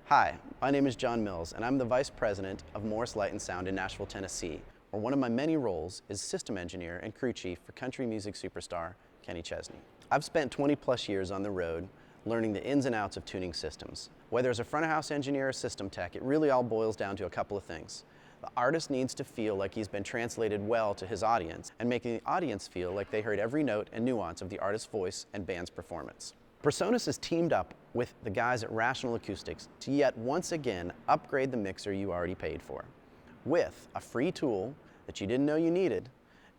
Hi, my name is John Mills, and I'm the Vice President of Morris Light and Sound in Nashville, Tennessee, where one of my many roles is System Engineer and Crew Chief for country music superstar Kenny Chesney. I've spent 20+ years on the road learning the ins and outs of tuning systems. Whether as a front-of-house engineer or system tech, it really all boils down to a couple of things. The artist needs to feel like he's been translated well to his audience, and making the audience feel like they heard every note and nuance of the artist's voice and band's performance. PreSonus has teamed up with the guys at Rational Acoustics to yet once again upgrade the mixer you already paid for, with a free tool that you didn't know you needed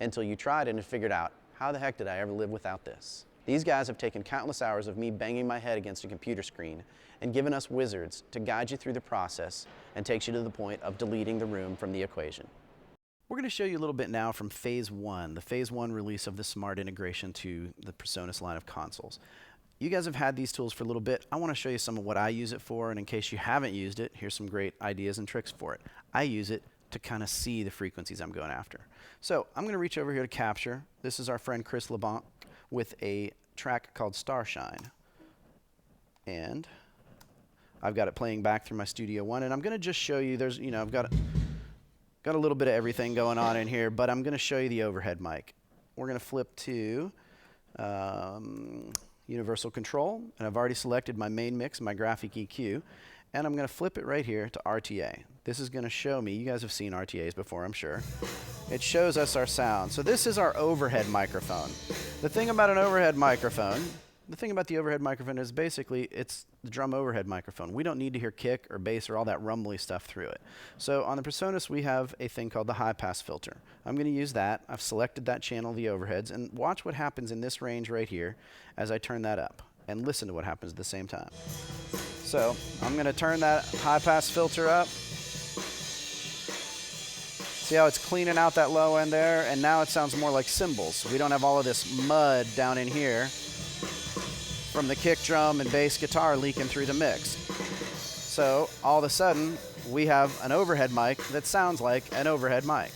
until you tried it and figured out, how the heck did I ever live without this? These guys have taken countless hours of me banging my head against a computer screen and given us wizards to guide you through the process and takes you to the point of deleting the room from the equation. We're going to show you a little bit now from Phase 1, the Phase 1 release of the Smaart integration to the PreSonus line of consoles. You guys have had these tools for a little bit. I want to show you some of what I use it for, and in case you haven't used it, here's some great ideas and tricks for it. I use it to kind of see the frequencies I'm going after. So I'm going to reach over here to capture. This is our friend Chris LeBlanc with a track called Starshine. And I've got it playing back through my Studio One, and I'm going to just show you, there's, I've got a little bit of everything going on in here, but I'm going to show you the overhead mic. We're going to flip to Universal Control, and I've already selected my main mix, my graphic EQ, and I'm going to flip it right here to RTA. This is going to show me, you guys have seen RTAs before, I'm sure. It shows us our sound. So this is our overhead microphone. The thing about an overhead microphone, the thing about the overhead microphone is basically it's the drum overhead microphone. We don't need to hear kick or bass or all that rumbly stuff through it. So on the PreSonus we have a thing called the high pass filter. I'm going to use that. I've selected that channel, the overheads, and watch what happens in this range right here as I turn that up, and listen to what happens at the same time. So I'm going to turn that high pass filter up. See how it's cleaning out that low end there, and now it sounds more like cymbals. So we don't have all of this mud down in here from the kick drum and bass guitar leaking through the mix. So all of a sudden we have an overhead mic that sounds like an overhead mic.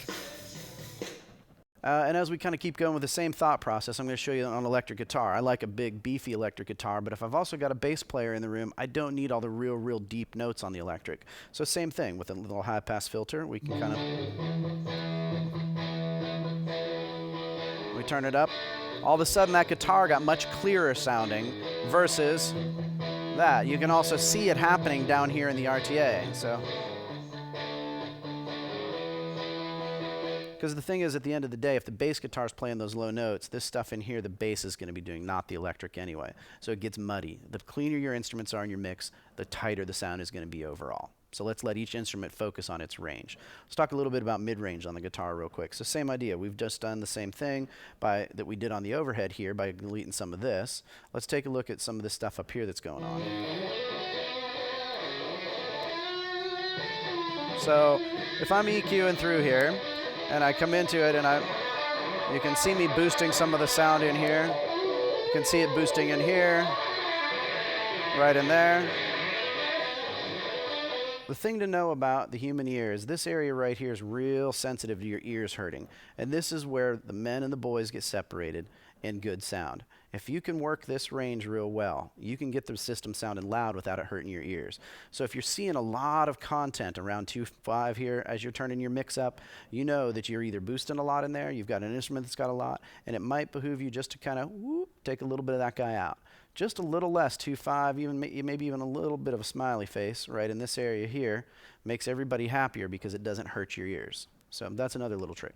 And as we kind of keep going with the same thought process, I'm going to show you on electric guitar. I like a big, beefy electric guitar, but if I've also got a bass player in the room, I don't need all the real deep notes on the electric. So same thing with a little high-pass filter. We can kind of... We turn it up. All of a sudden, that guitar got much clearer sounding versus that. You can also see it happening down here in the RTA. So... Because the thing is, at the end of the day, if the bass guitar is playing those low notes, this stuff in here, the bass is going to be doing, not the electric anyway. So it gets muddy. The cleaner your instruments are in your mix, the tighter the sound is going to be overall. So let's let each instrument focus on its range. Let's talk a little bit about mid-range on the guitar real quick. So same idea. We've just done the same thing that we did on the overhead here by deleting some of this. Let's take a look at some of this stuff up here that's going on. So if I'm EQing through here, and I come into it, and you can see me boosting some of the sound in here. You can see it boosting in here, right in there. The thing to know about the human ear is this area right here is real sensitive to your ears hurting. And this is where the men and the boys get separated in good sound. If you can work this range real well, you can get the system sounding loud without it hurting your ears. So if you're seeing a lot of content around 2.5 here as you're turning your mix up, you know that you're either boosting a lot in there, you've got an instrument that's got a lot, and it might behoove you just to kind of take a little bit of that guy out. Just a little less 2.5, maybe even a little bit of a smiley face right in this area here makes everybody happier because it doesn't hurt your ears. So that's another little trick.